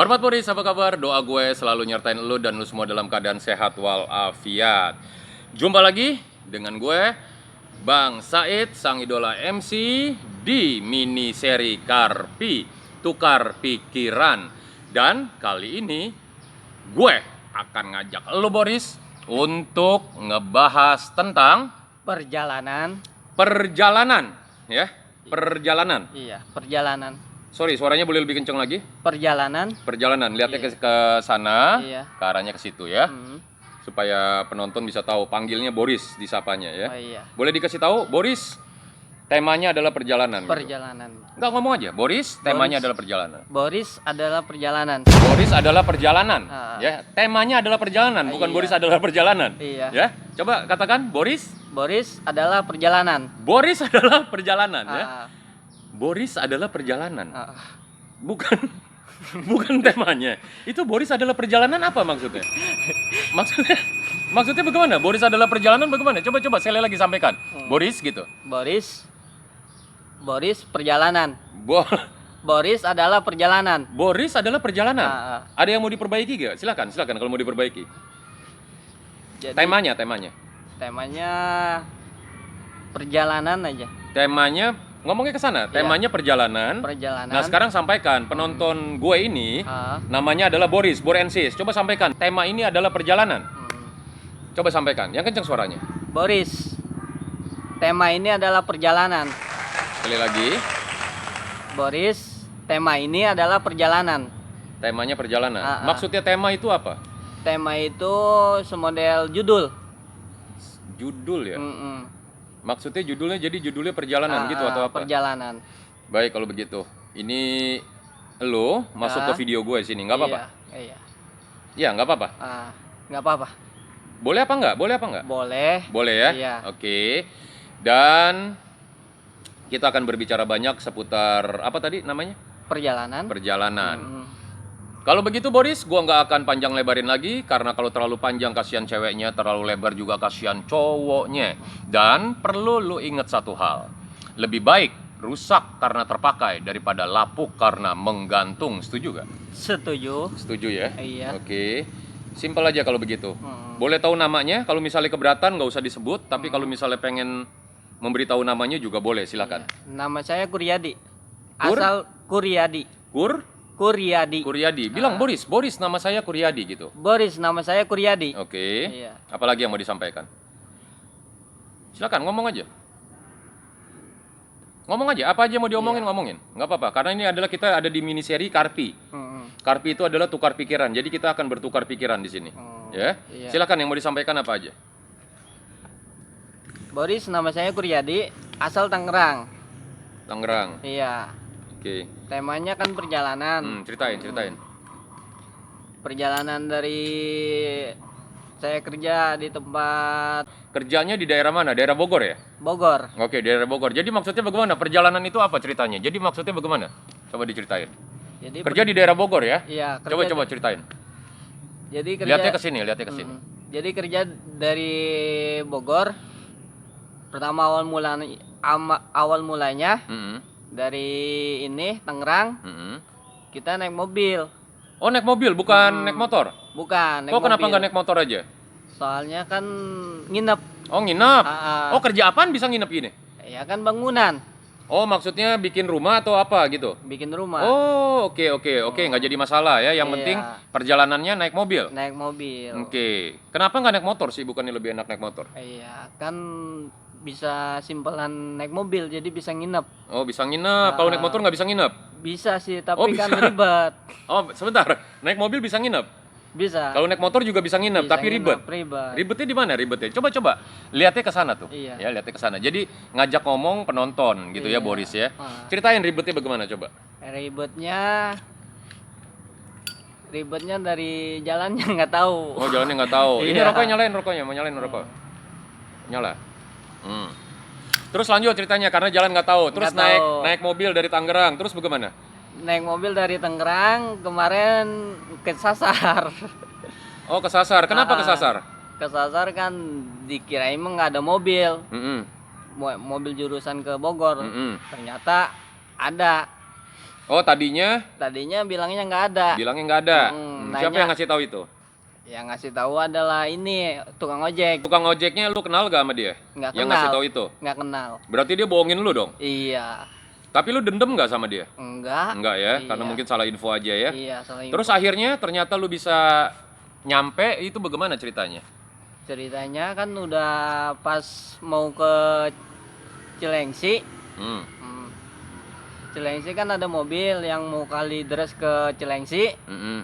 Hormat Boris, apa kabar? Doa gue selalu nyertain lu dan lu semua dalam keadaan sehat walafiat. Jumpa lagi dengan gue, Bang Said, sang idola MC di mini seri Karpi, Tukar Pikiran. Dan kali ini gue akan ngajak lu Boris untuk ngebahas tentang Perjalanan. ya, perjalanan. Iya, perjalanan. Sorry, suaranya boleh lebih kenceng lagi? Perjalanan. Lihatnya Iya. ke sana, Iya. ke arahnya ke situ ya, Hmm. supaya penonton bisa tahu panggilnya Boris disapanya ya. Oh iya. Boleh dikasih tahu, Boris, temanya adalah perjalanan. Gitu. Perjalanan. Enggak, ngomong aja, Boris, temanya adalah perjalanan. Boris adalah perjalanan. Boris adalah perjalanan, Ah. ya. Temanya adalah perjalanan, bukan Iya. Boris adalah perjalanan. Iya. Ya, coba katakan, Boris. Boris adalah perjalanan. Boris adalah perjalanan, ya. Ah. Boris adalah perjalanan. Ah. Bukan bukan temanya. Itu Boris adalah perjalanan apa maksudnya? Maksudnya bagaimana? Boris adalah perjalanan bagaimana? Coba sekali lagi sampaikan. Boris gitu. Boris perjalanan. Bo Boris adalah perjalanan. Boris adalah perjalanan. Ah. Ada yang mau diperbaiki gak? Silakan kalau mau diperbaiki. Jadi Temanya. temanya perjalanan aja. Temanya ngomongnya ke sana. Temanya perjalanan. Perjalanan. Nah, sekarang sampaikan penonton gue ini Ah. namanya adalah Borensis. Coba sampaikan. Tema ini adalah perjalanan. Hmm. Coba sampaikan. Yang kencang suaranya. Boris, tema ini adalah perjalanan. Sekali lagi. Boris, tema ini adalah perjalanan. Temanya perjalanan. Ah. Maksudnya tema itu apa? Tema itu semodel judul. Judul ya. Mm-mm. Maksudnya judulnya perjalanan gitu atau apa? Perjalanan. Baik kalau begitu. Ini lo masuk ke video gue sini, nggak apa-apa? Iya. Ya nggak apa-apa. Nggak apa-apa. Boleh apa nggak? Boleh. Boleh ya. Iya. Oke. Dan kita akan berbicara banyak seputar apa tadi namanya? Perjalanan. Perjalanan. Kalau begitu Boris, gua nggak akan panjang lebarin lagi karena kalau terlalu panjang kasihan ceweknya, terlalu lebar juga kasihan cowoknya. Dan perlu lu ingat satu hal. Lebih baik rusak karena terpakai daripada lapuk karena menggantung. Setuju gak? Setuju. Setuju ya? Iya. Oke. Simpel aja kalau begitu. Boleh tahu namanya? Kalau misalnya keberatan nggak usah disebut, tapi kalau misalnya pengen memberitahu namanya juga boleh, silakan. Nama saya Kuryadi. Kur? Asal Kuryadi. Kuryadi. Kuryadi. Bilang Boris, nama saya Kuryadi gitu. Boris, nama saya Kuryadi. Oke. Iya. Apalagi yang mau disampaikan? Silakan ngomong aja. Apa aja yang mau diomongin, ngomongin. Nggak apa-apa, karena ini adalah kita ada di mini seri Karpi. Karpi itu adalah tukar pikiran, jadi kita akan bertukar pikiran di sini. Ya. Iya. Silakan yang mau disampaikan apa aja. Boris, nama saya Kuryadi, asal Tangerang. Tangerang. Iya. Oke. Temanya kan perjalanan. Ceritain. Perjalanan dari saya kerja di tempat Kerjanya di daerah mana? Daerah Bogor ya? Bogor. Oke, daerah Bogor. Jadi maksudnya bagaimana? Perjalanan itu apa ceritanya? Jadi maksudnya bagaimana? Coba diceritain. Jadi Kerja di daerah Bogor ya? Iya, kerja. Coba ceritain. Jadi kerja. Lihatnya ke sini. Jadi kerja dari Bogor. Pertama awal mulanya dari ini Tangerang, kita naik mobil. Oh, naik mobil bukan naik motor? Bukan, naik Kok kenapa mobil. nggak naik motor aja? Soalnya kan nginep. Oh, nginep. Ah. Oh, kerja apaan bisa nginep gini? Ya kan bangunan, Oh, maksudnya bikin rumah atau apa gitu? bikin rumah. Oh, oke, nggak jadi masalah ya. Yang Iya. penting perjalanannya naik mobil. Naik mobil. Oke. Kenapa nggak naik motor sih? Bukannya lebih enak naik motor? Iya, kan bisa simpelan naik mobil, jadi bisa nginep. Oh, bisa nginep. Kalau naik motor nggak bisa nginep? Bisa sih, tapi Oh, kan bisa. ribet. Oh, sebentar. Naik mobil bisa nginep? Bisa. Kalau naik motor juga bisa nginep, Bisa tapi nginep, ribet. ribet. Ribetnya di mana ribetnya? Coba lihatnya ke sana tuh. Iya. Ya, lihatnya ke sana. Jadi ngajak ngomong penonton gitu ya, Iya. Boris ya. Ah. Ceritain ribetnya bagaimana coba? Ribetnya dari jalannya nggak tahu. Oh, jalannya nggak tahu. Ini Iya. rokoknya nyalain rokoknya, mau nyalain rokok. Nyala. Terus lanjut ceritanya karena jalan nggak tahu. Terus Nggak tahu. naik mobil dari Tangerang. Terus bagaimana? Naik mobil dari Tangerang, kemarin kesasar. Oh, kesasar. Kenapa Ah. kesasar? Kesasar kan dikirain emang nggak ada mobil. Mm-mm. Mobil jurusan ke Bogor. Mm-mm. Ternyata ada. Oh, tadinya Tadinya bilangnya nggak ada. bilangnya nggak ada. Siapa nanya. yang ngasih tahu itu? Yang ngasih tahu adalah ini tukang ojek. Tukang ojeknya lu kenal gak sama dia? Nggak Yang kenal. ngasih tahu itu? Nggak kenal. Berarti dia bohongin lu dong? Iya. Tapi lu dendam gak sama dia? Enggak. Enggak ya, Iya. karena mungkin salah info aja ya. Iya, salah info. Terus akhirnya ternyata lu bisa nyampe, itu bagaimana ceritanya? Ceritanya kan udah pas mau ke Cilengsi. Hmm. Cilengsi kan ada mobil yang mau kali deres ke Cilengsi. Mm-mm.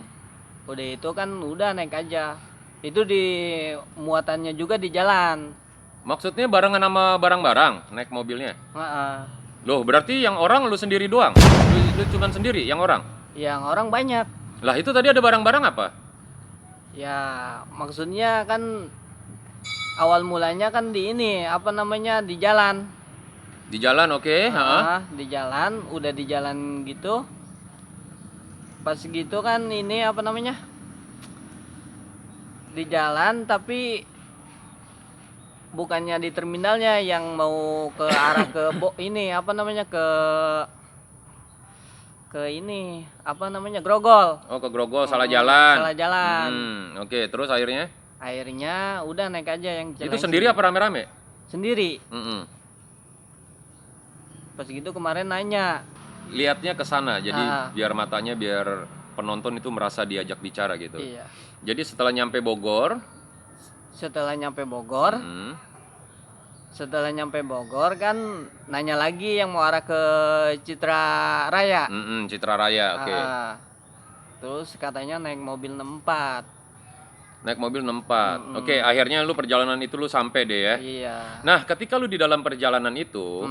Udah itu kan udah naik aja. Itu di muatannya juga di jalan. Maksudnya barengan sama barang-barang naik mobilnya? Heeh. Loh, berarti yang orang lu sendiri doang? Lu cuman sendiri yang orang? Yang orang banyak. Lah itu tadi ada barang-barang apa? Ya, maksudnya kan awal mulanya kan di ini, apa namanya, di jalan. Di jalan, oke. Di jalan, udah di jalan gitu. Pas gitu kan ini apa namanya? Di jalan tapi bukannya di terminalnya, yang mau ke arah ke ini apa namanya, ke ini apa namanya, Grogol. Oh, ke Grogol, salah jalan. Salah jalan. Oke, terus akhirnya? Akhirnya udah naik aja yang Itu Cilengsi. sendiri apa rame-rame? Sendiri. Mm-mm. Pas gitu kemarin nanya. Lihatnya ke sana, jadi Ah. biar matanya, biar penonton itu merasa diajak bicara gitu. Iya. Jadi setelah nyampe Bogor, Setelah nyampe Bogor, kan nanya lagi yang mau arah ke Citra Raya. Citra Raya, oke. Terus katanya naik mobil 64. Naik mobil 64. Oke, akhirnya lu perjalanan itu lu sampai deh ya. Iya. Nah, ketika lu di dalam perjalanan itu,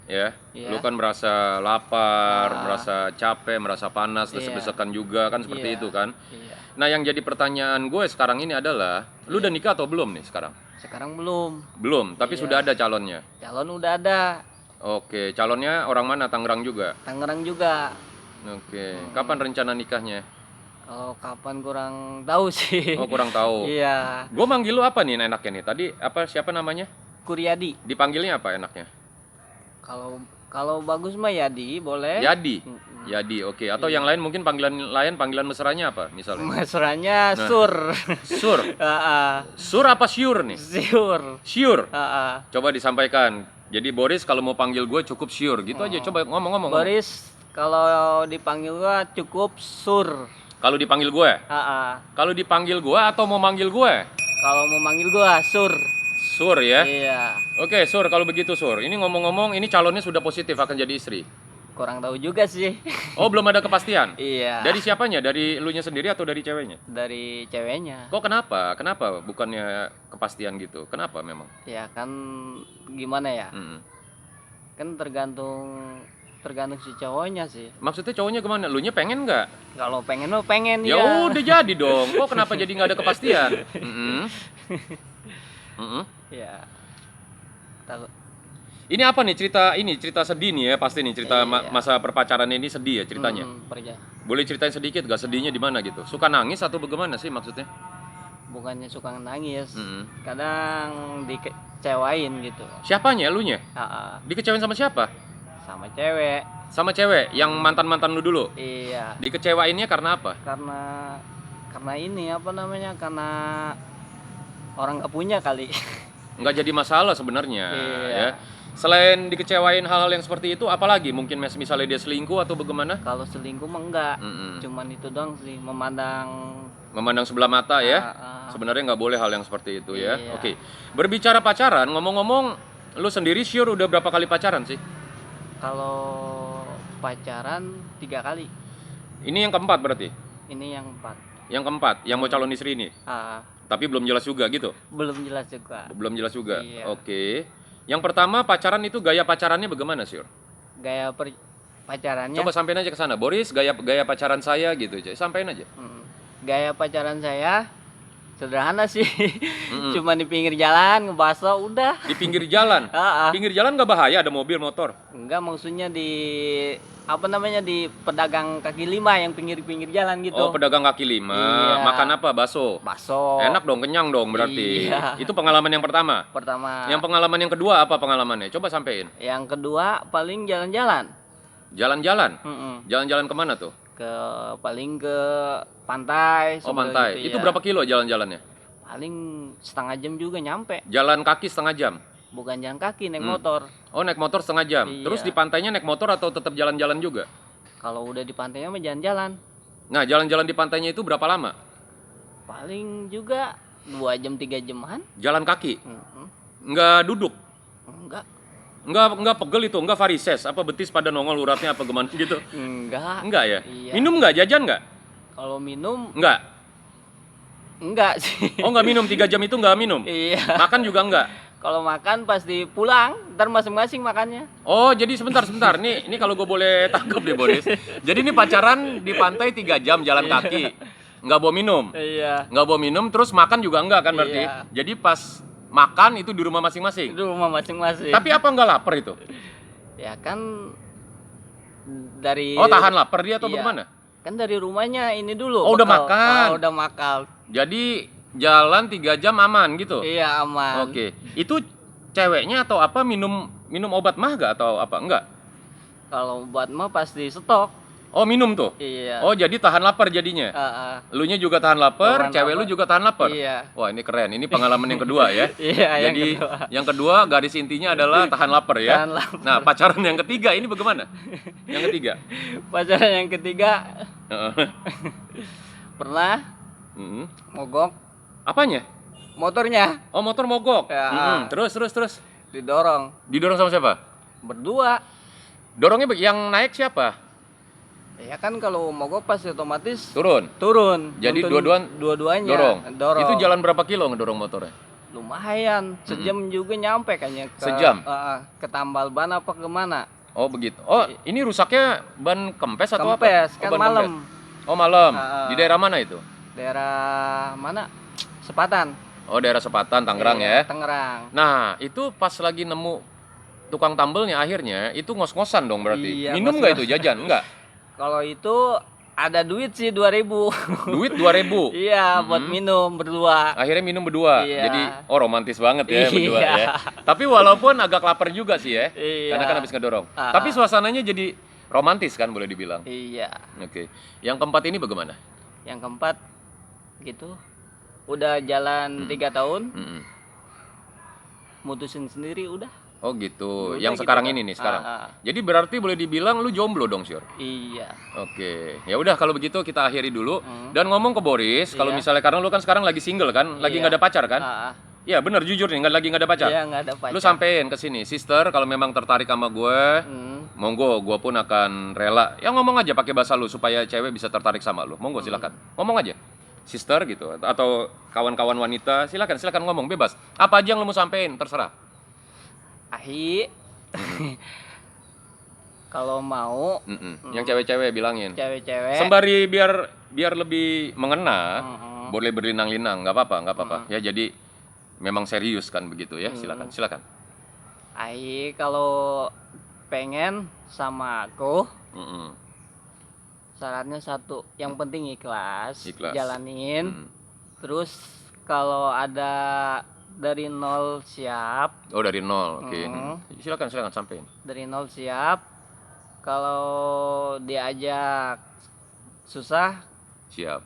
ya, Iya. lu kan merasa lapar, merasa capek, merasa panas, Iya. desek-desekan juga kan seperti Iya. itu kan. Iya. Nah, yang jadi pertanyaan gue sekarang ini adalah, lu udah nikah atau belum nih sekarang? Sekarang belum. Belum, tapi Iya. sudah ada calonnya. Calon udah ada. Oke, calonnya orang mana? Tangerang juga. Tangerang juga. Oke, kapan rencana nikahnya? Kalau kapan kurang tahu sih. Oh, kurang tahu. Iya. Gue manggil lu apa nih enaknya nih? Tadi apa, siapa namanya? Kuryadi. Dipanggilnya apa enaknya? Kalau bagus mah Yadi boleh. Yadi. Yadi, oke. Atau yang lain mungkin panggilan mesranya apa misalnya? Mesranya Sur. Sur. Sur apa Syur nih? Sur. Syur. Coba disampaikan. Jadi Boris kalau mau panggil gue cukup Syur gitu aja. Coba ngomong-ngomong. Boris kalau dipanggil gua cukup Sur. Kalau dipanggil gue? Kalau dipanggil gue atau mau manggil gue? Kalau mau manggil gua Sur. Sur ya? Iya. Oke, Sur, kalau begitu Sur. Ini ngomong-ngomong, ini calonnya sudah positif akan jadi istri. Kurang tahu juga sih. Oh, belum ada kepastian? Iya. Dari siapanya? Dari elunya sendiri atau dari ceweknya? Dari ceweknya. Kok kenapa? Kenapa bukannya kepastian gitu? Kenapa memang? Ya kan gimana ya? Mm-mm. Kan tergantung si cowoknya sih. Maksudnya cowoknya kemana? Elunya pengen nggak? Kalau pengen mah pengen Ya ya. udah jadi dong. Kok kenapa jadi nggak ada kepastian? Ya. Takut. Ini apa nih cerita sedih nih ya pasti nih cerita Iya. masa perpacaran ini sedih ya ceritanya. Boleh ceritain sedikit gak sedihnya di mana gitu? Suka nangis atau bagaimana sih maksudnya? Bukannya suka nangis, kadang dikecewain gitu. Siapanya elunya? Dikecewain sama siapa? Sama cewek. Sama cewek yang mantan-mantan lu dulu? Iya. Dikecewainnya karena apa? Karena ini apa namanya? Karena orang gak punya kali. Nggak jadi masalah sebenarnya. Iya. Ya. Selain dikecewain hal-hal yang seperti itu, apalagi mungkin misalnya dia selingkuh atau bagaimana? Kalau selingkuh mah enggak. Cuman itu doang sih, Memandang sebelah mata ya. Sebenarnya nggak boleh hal yang seperti itu ya. Iya. Oke. Berbicara pacaran, ngomong-ngomong, lu sendiri sure udah berapa kali pacaran sih? Kalau pacaran 3 kali. Ini yang keempat berarti? Ini yang 4. Yang keempat, yang mau calon istri ini? Tapi belum jelas juga gitu? Belum jelas juga. Belum jelas juga? Iya. Oke. Yang pertama, pacaran itu gaya pacarannya bagaimana sih? Gaya pacarannya. Coba sampein aja ke sana. Boris, gaya pacaran saya gitu aja. Sampein aja. Gaya pacaran saya sederhana sih. Cuma di pinggir jalan ngebaso udah. Di pinggir jalan? Pinggir jalan nggak bahaya ada mobil, motor? Enggak, maksudnya di di pedagang kaki lima yang pinggir-pinggir jalan gitu. Oh, pedagang kaki lima. Iya. Makan apa? Bakso? Bakso. Enak dong, kenyang dong berarti. Iya. Itu pengalaman yang pertama? Pertama. Yang pengalaman yang kedua apa pengalamannya? Coba sampein. Yang kedua paling jalan-jalan. Jalan-jalan. Mm-mm. Jalan-jalan kemana tuh? Paling ke pantai. Oh, sebelah pantai. gitu Itu ya. berapa kilo jalan-jalannya? Paling setengah jam juga nyampe. Jalan kaki setengah jam. Bukan jalan kaki, naik motor. Oh, naik motor setengah jam. Iya. Terus di pantainya naik motor atau tetap jalan-jalan juga? Kalau udah di pantainya mah jalan-jalan. Nah, jalan-jalan di pantainya itu berapa lama? Paling juga 2 jam 3 jaman. Jalan kaki. Mm-mm. Nggak duduk. Enggak. Nggak pegel itu, nggak varises, apa betis pada nongol uratnya apa gimana gitu? Enggak. Enggak ya? Iya. Minum nggak? Jajan nggak? Kalau minum Enggak. enggak sih. Oh, nggak minum 3 jam itu nggak minum. Iya. Makan juga enggak. Kalau makan pasti pulang, ntar masing-masing makannya. Oh, jadi sebentar. Ini kalau gue boleh tangkap deh, Boris. Jadi ini pacaran di pantai 3 jam jalan kaki. Nggak bawa minum. Iya. Nggak bawa minum, terus makan juga enggak kan berarti? Iya. Jadi pas makan itu di rumah masing-masing. Itu rumah masing-masing. Tapi apa nggak lapar itu? Ya kan dari Oh, tahan lapar dia atau Iya. bagaimana? Kan dari rumahnya ini dulu. Oh, udah bekal. makan. Udah makan. Jadi jalan 3 jam aman gitu? Iya, aman. Oke. Itu ceweknya atau apa minum obat mah nggak atau apa? Enggak. Kalau buat mah pasti stok. Oh, minum tuh? Iya. Oh, jadi tahan lapar jadinya? Elunya juga tahan lapar, Tahan cewek lapar. lu juga tahan lapar? Iya. Wah, ini keren. Ini pengalaman yang kedua ya? Iya, yang Jadi kedua. yang kedua garis intinya adalah tahan lapar ya? Tahan lapar. Nah, pacaran yang ketiga ini bagaimana? Yang ketiga? Pacaran yang ketiga Heeh. pernah Mm-mm. mogok Apanya? motornya, Oh, motor mogok? Ya. Mm-mm. Terus? didorong Didorong sama siapa? berdua. Dorongnya yang naik siapa? Ya kan kalau mogok pasti otomatis Turun? turun. Jadi Nuntun dua-duanya dorong. Itu jalan berapa kilo ngedorong motornya? lumayan, sejam juga nyampe kayaknya ke Sejam? ke tambal ban apa kemana. Oh, begitu. Oh, ini rusaknya ban kempes atau Kempes, apa? kan ban malam. kempes. Oh, malam. Ah. Di daerah mana itu? Daerah mana? Sepatan. Oh, daerah Sepatan, Tangerang Iya, ya. Tangerang. Nah, itu pas lagi nemu tukang tambelnya akhirnya, itu ngos-ngosan dong berarti. Iya, Minum nggak itu jajan? Enggak. Kalau itu ada duit sih 2.000. Duit 2.000. Iya, buat minum berdua. Akhirnya minum berdua. Iya. Jadi, oh romantis banget ya berdua Iya. ya. Tapi walaupun agak lapar juga sih ya. Iya. Karena kan habis ngedorong. Ah. Tapi suasananya jadi romantis kan boleh dibilang. Iya. Oke. Yang keempat ini bagaimana? Yang keempat gitu. Udah jalan 3 tahun, Mm-mm. mutusin sendiri udah. Oh gitu. Udah Yang gitu, sekarang Pak. ini nih sekarang. Ah. Jadi berarti boleh dibilang lu jomblo dong, Syur. Iya. Oke. Ya udah kalau begitu kita akhiri dulu. Hmm. Dan ngomong ke Boris, kalau Iya. misalnya karena lu kan sekarang lagi single kan, lagi Iya. nggak ada pacar kan? Ah, ah. Iya bener jujur nih, lagi nggak ada pacar. Iya, nggak ada pacar. Lu sampein ke sini, sister kalau memang tertarik sama gue, monggo, gue pun akan rela. Ya ngomong aja pakai bahasa lu supaya cewek bisa tertarik sama lu. Monggo silakan, ngomong aja, sister gitu, atau kawan-kawan wanita, silakan ngomong bebas. Apa aja yang lu mau sampein, terserah. Ahi. Kalau mau Yang cewek-cewek bilangin. cewek-cewek. Sembari biar lebih mengena, Mm-mm. boleh berlinang-linang, nggak apa-apa. Ya jadi memang serius kan begitu ya, silakan. Ahi kalau pengen sama aku, Mm-mm. syaratnya satu, yang penting ikhlas. Ikhlas. Jalanin. Mm. Terus kalau ada dari nol siap, Oh dari nol, oke. Mm. Silakan sampein. dari nol siap. Kalau diajak susah, Siap.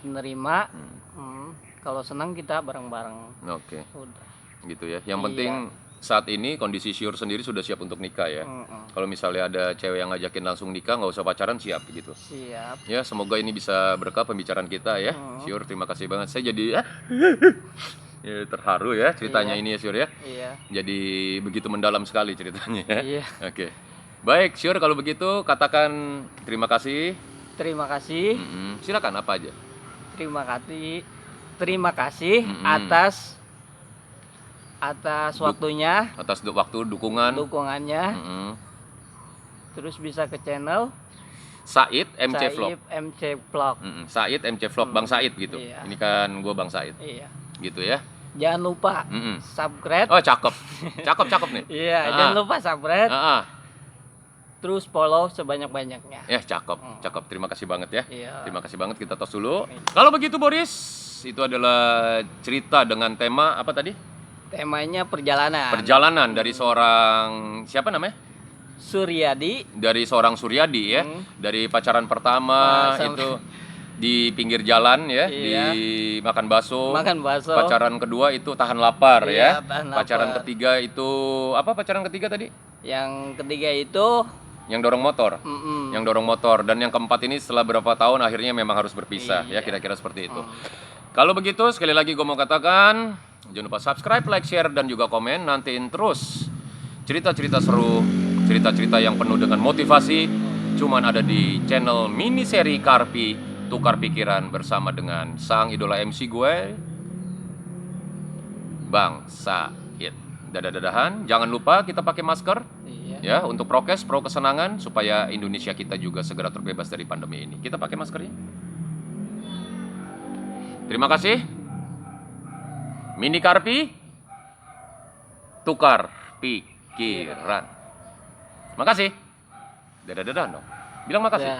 nerima. Kalau senang kita bareng-bareng. Oke, Udah. gitu ya. Yang Iya. penting saat ini kondisi Syur sendiri sudah siap untuk nikah ya. Kalau misalnya ada cewek yang ngajakin langsung nikah, nggak usah pacaran, siap gitu. Siap. Ya, semoga ini bisa berkah pembicaraan kita ya. Syur, terima kasih banget. Saya jadi ya, terharu ya ceritanya Iya. ini ya Syur ya. Iya. Jadi begitu mendalam sekali ceritanya ya. Iya. Oke. Baik, Syur kalau begitu katakan terima kasih. Terima kasih. Silakan apa aja. Terima kasih atas waktunya, Atas waktu dukungan. dukungannya. Mm-mm. Terus bisa ke channel Said MC Vlog. Saib MC Vlog. Said MC Vlog, Bang Said gitu. Iya. Ini kan gue Bang Said. Iya. Gitu ya. Jangan lupa subscribe. Oh, cakep. Cakep nih. Iya, jangan lupa subscribe. Terus follow sebanyak-banyaknya. Ya, cakep. Terima kasih banget ya. Iya. Terima kasih banget, kita tos dulu. Kalau begitu Boris, itu adalah cerita dengan tema apa tadi? Temanya perjalanan. Perjalanan dari seorang siapa namanya? Suryadi. Dari seorang Suryadi ya. Dari pacaran pertama Masa- itu di pinggir jalan ya, Iya. di makan bakso. Makan bakso. Pacaran kedua itu tahan lapar Iya, ya. tahan Pacaran lapar. ketiga itu apa? Pacaran ketiga tadi? Yang ketiga itu Yang dorong motor. mm-mm. Yang dorong motor, dan yang keempat ini setelah berapa tahun akhirnya memang harus berpisah ya, Iya. kira-kira seperti itu. Kalau begitu sekali lagi gue mau katakan jangan lupa subscribe, like, share, dan juga komen. Nantiin terus cerita-cerita seru, cerita-cerita yang penuh dengan motivasi cuman ada di channel mini seri Karpi Tukar Pikiran bersama dengan sang idola MC gue, Bang Said. Dadah-dadahan, jangan lupa kita pakai masker Iya. ya, untuk prokes, pro kesenangan supaya Indonesia kita juga segera terbebas dari pandemi ini. Kita pakai maskernya. Terima kasih. Mini Karpi Tukar Pikiran. Makasih. Dadah-dadah dong. Bilang makasih. Ya.